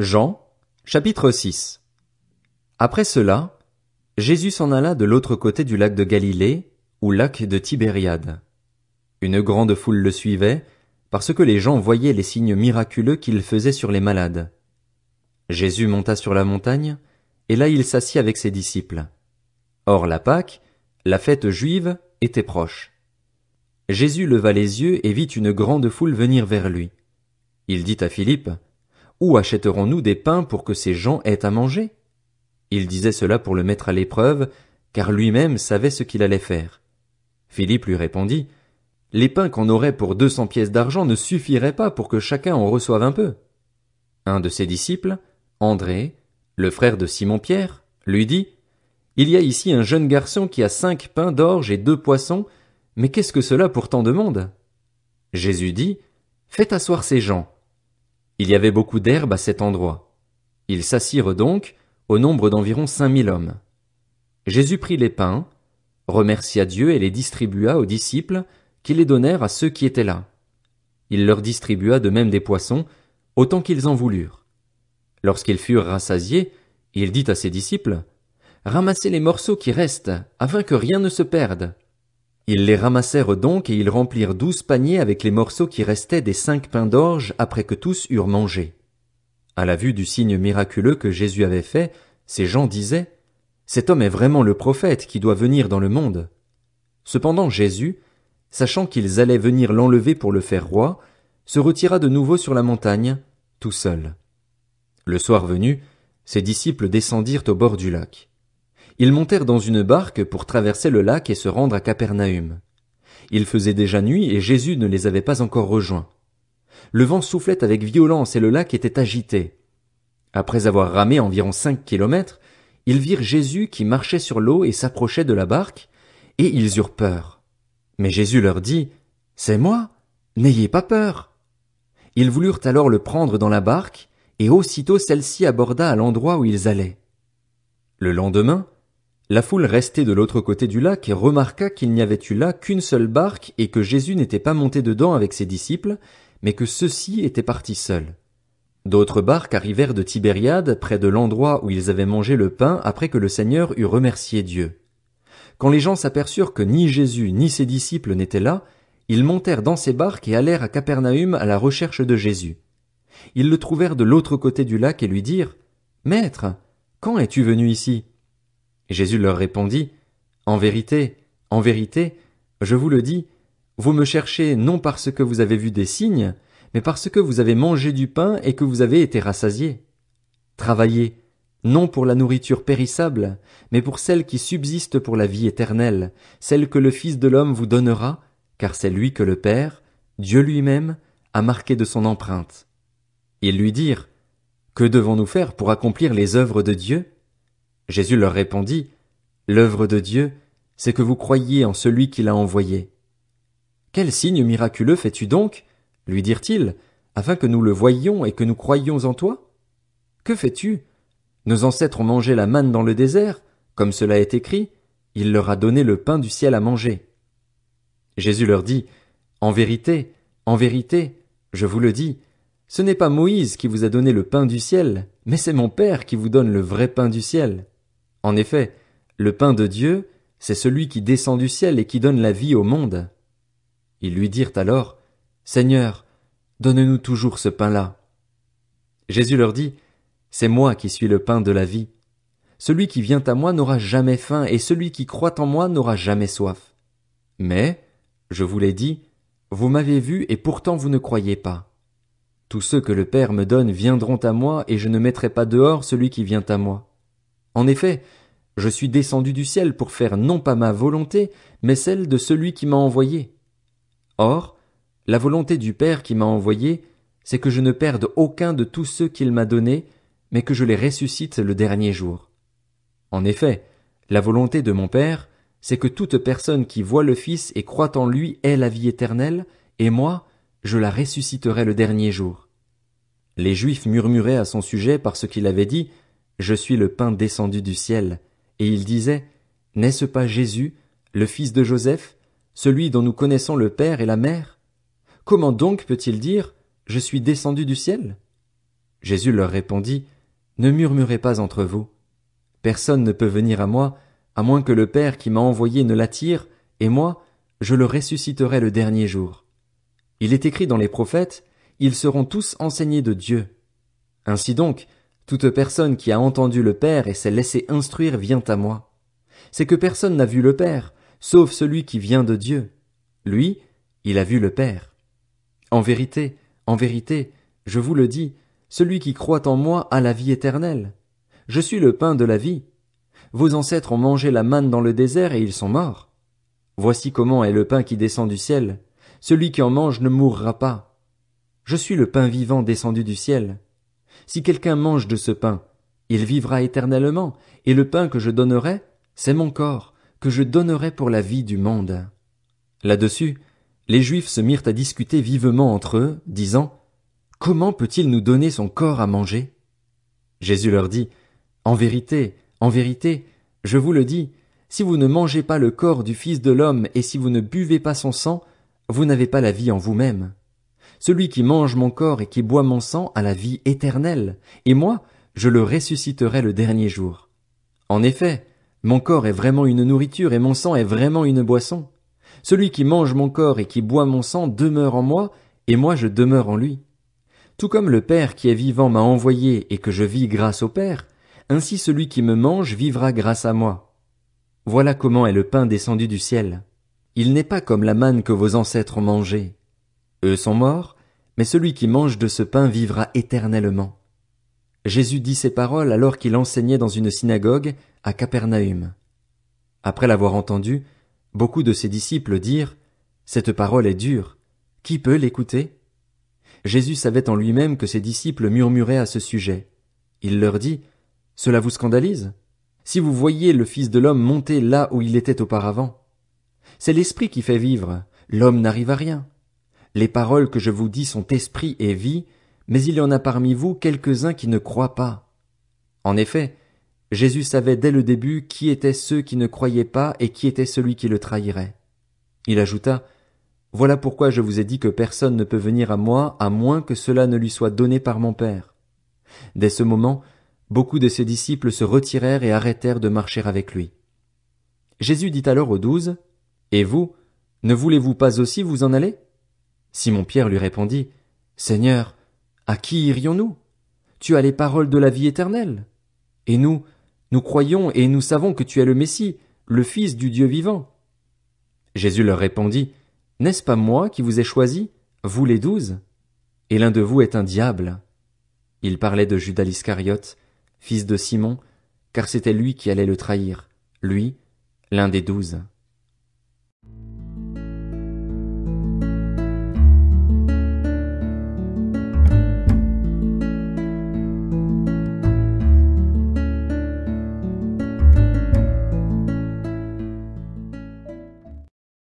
Jean, chapitre 6. Après cela, Jésus s'en alla de l'autre côté du lac de Galilée, ou lac de Tibériade. Une grande foule le suivait, parce que les gens voyaient les signes miraculeux qu'il faisait sur les malades. Jésus monta sur la montagne, et là il s'assit avec ses disciples. Or la Pâque, la fête juive, était proche. Jésus leva les yeux et vit une grande foule venir vers lui. Il dit à Philippe, « Où achèterons-nous des pains pour que ces gens aient à manger ?» Il disait cela pour le mettre à l'épreuve, car lui-même savait ce qu'il allait faire. Philippe lui répondit, « Les pains qu'on aurait pour 200 pièces d'argent ne suffiraient pas pour que chacun en reçoive un peu. » Un de ses disciples, André, le frère de Simon-Pierre, lui dit, « Il y a ici un jeune garçon qui a 5 pains d'orge et 2 poissons, mais qu'est-ce que cela pour tant de monde ?» Jésus dit, « Faites asseoir ces gens. » Il y avait beaucoup d'herbe à cet endroit. Ils s'assirent donc, au nombre d'environ 5000 hommes. Jésus prit les pains, remercia Dieu et les distribua aux disciples, qui les donnèrent à ceux qui étaient là. Il leur distribua de même des poissons, autant qu'ils en voulurent. Lorsqu'ils furent rassasiés, il dit à ses disciples, « Ramassez les morceaux qui restent, afin que rien ne se perde. » Ils les ramassèrent donc et ils remplirent 12 paniers avec les morceaux qui restaient des 5 pains d'orge après que tous eurent mangé. À la vue du signe miraculeux que Jésus avait fait, ces gens disaient, « Cet homme est vraiment le prophète qui doit venir dans le monde. » Cependant Jésus, sachant qu'ils allaient venir l'enlever pour le faire roi, se retira de nouveau sur la montagne, tout seul. Le soir venu, ses disciples descendirent au bord du lac. Ils montèrent dans une barque pour traverser le lac et se rendre à Capernaüm. Il faisait déjà nuit et Jésus ne les avait pas encore rejoints. Le vent soufflait avec violence et le lac était agité. Après avoir ramé environ 5 kilomètres, ils virent Jésus qui marchait sur l'eau et s'approchait de la barque, et ils eurent peur. Mais Jésus leur dit, « C'est moi, n'ayez pas peur. » Ils voulurent alors le prendre dans la barque, et aussitôt celle-ci aborda à l'endroit où ils allaient. Le lendemain, la foule restée de l'autre côté du lac remarqua qu'il n'y avait eu là qu'une seule barque et que Jésus n'était pas monté dedans avec ses disciples, mais que ceux-ci étaient partis seuls. D'autres barques arrivèrent de Tibériade, près de l'endroit où ils avaient mangé le pain après que le Seigneur eut remercié Dieu. Quand les gens s'aperçurent que ni Jésus ni ses disciples n'étaient là, ils montèrent dans ces barques et allèrent à Capernaüm à la recherche de Jésus. Ils le trouvèrent de l'autre côté du lac et lui dirent, « Maître, quand es-tu venu ici ?» Jésus leur répondit, « en vérité, je vous le dis, vous me cherchez non parce que vous avez vu des signes, mais parce que vous avez mangé du pain et que vous avez été rassasiés. Travaillez, non pour la nourriture périssable, mais pour celle qui subsiste pour la vie éternelle, celle que le Fils de l'homme vous donnera, car c'est lui que le Père, Dieu lui-même, a marqué de son empreinte. » Ils lui dirent, « Que devons-nous faire pour accomplir les œuvres de Dieu ?» Jésus leur répondit, « L'œuvre de Dieu, c'est que vous croyiez en celui qui l'a envoyé. » « Quel signe miraculeux fais-tu donc, lui dirent-ils, afin que nous le voyions et que nous croyions en toi? Que fais-tu? Nos ancêtres ont mangé la manne dans le désert, comme cela est écrit, il leur a donné le pain du ciel à manger. » Jésus leur dit, « en vérité, je vous le dis, ce n'est pas Moïse qui vous a donné le pain du ciel, mais c'est mon Père qui vous donne le vrai pain du ciel. En effet, le pain de Dieu, c'est celui qui descend du ciel et qui donne la vie au monde. » Ils lui dirent alors, « Seigneur, donne-nous toujours ce pain-là. » Jésus leur dit, « C'est moi qui suis le pain de la vie. Celui qui vient à moi n'aura jamais faim, et celui qui croit en moi n'aura jamais soif. Mais, je vous l'ai dit, vous m'avez vu et pourtant vous ne croyez pas. Tous ceux que le Père me donne viendront à moi, et je ne mettrai pas dehors celui qui vient à moi. En effet, je suis descendu du ciel pour faire non pas ma volonté, mais celle de celui qui m'a envoyé. Or, la volonté du Père qui m'a envoyé, c'est que je ne perde aucun de tous ceux qu'il m'a donnés, mais que je les ressuscite le dernier jour. En effet, la volonté de mon Père, c'est que toute personne qui voit le Fils et croit en lui ait la vie éternelle, et moi, je la ressusciterai le dernier jour. » Les Juifs murmuraient à son sujet parce qu'il avait dit, « Je suis le pain descendu du ciel. » Et ils disaient, « N'est-ce pas Jésus, le fils de Joseph, celui dont nous connaissons le père et la mère? Comment donc peut-il dire, « Je suis descendu du ciel » ? Jésus leur répondit, Ne murmurez pas entre vous. Personne ne peut venir à moi, à moins que le Père qui m'a envoyé ne l'attire, et moi, je le ressusciterai le dernier jour. Il est écrit dans les prophètes, ils seront tous enseignés de Dieu. Ainsi donc, toute personne qui a entendu le Père et s'est laissé instruire vient à moi. C'est que personne n'a vu le Père, sauf celui qui vient de Dieu. Lui, il a vu le Père. En vérité, je vous le dis, celui qui croit en moi a la vie éternelle. Je suis le pain de la vie. Vos ancêtres ont mangé la manne dans le désert et ils sont morts. Voici comment est le pain qui descend du ciel. Celui qui en mange ne mourra pas. Je suis le pain vivant descendu du ciel. Si quelqu'un mange de ce pain, il vivra éternellement, et le pain que je donnerai, c'est mon corps, que je donnerai pour la vie du monde. Là-dessus, les Juifs se mirent à discuter vivement entre eux, disant, Comment peut-il nous donner son corps à manger? Jésus leur dit, En vérité, je vous le dis, si vous ne mangez pas le corps du Fils de l'homme et si vous ne buvez pas son sang, vous n'avez pas la vie en vous-même. Celui qui mange mon corps et qui boit mon sang a la vie éternelle, et moi, je le ressusciterai le dernier jour. En effet, mon corps est vraiment une nourriture et mon sang est vraiment une boisson. Celui qui mange mon corps et qui boit mon sang demeure en moi, et moi je demeure en lui. Tout comme le Père qui est vivant m'a envoyé et que je vis grâce au Père, ainsi celui qui me mange vivra grâce à moi. Voilà comment est le pain descendu du ciel. Il n'est pas comme la manne que vos ancêtres ont mangée. Eux sont morts, mais celui qui mange de ce pain vivra éternellement. Jésus dit ces paroles alors qu'il enseignait dans une synagogue à Capernaüm. Après l'avoir entendu, beaucoup de ses disciples dirent, Cette parole est dure. Qui peut l'écouter? Jésus savait en lui-même que ses disciples murmuraient à ce sujet. Il leur dit, Cela vous scandalise? Si vous voyiez le Fils de l'homme monter là où il était auparavant. C'est l'Esprit qui fait vivre, l'homme n'arrive à rien. Les paroles que je vous dis sont esprit et vie, mais il y en a parmi vous quelques-uns qui ne croient pas. En effet, Jésus savait dès le début qui étaient ceux qui ne croyaient pas et qui était celui qui le trahirait. Il ajouta, Voilà pourquoi je vous ai dit que personne ne peut venir à moi à moins que cela ne lui soit donné par mon Père. Dès ce moment, beaucoup de ses disciples se retirèrent et arrêtèrent de marcher avec lui. Jésus dit alors aux 12, Et vous, ne voulez-vous pas aussi vous en aller? Simon-Pierre lui répondit, Seigneur, à qui irions-nous? Tu as les paroles de la vie éternelle. Et nous croyons et nous savons que tu es le Messie, le Fils du Dieu vivant. Jésus leur répondit, N'est-ce pas moi qui vous ai choisis, vous les 12? Et l'un de vous est un diable. Il parlait de Judas l'Iscariote, fils de Simon, car c'était lui qui allait le trahir, lui, l'un des 12.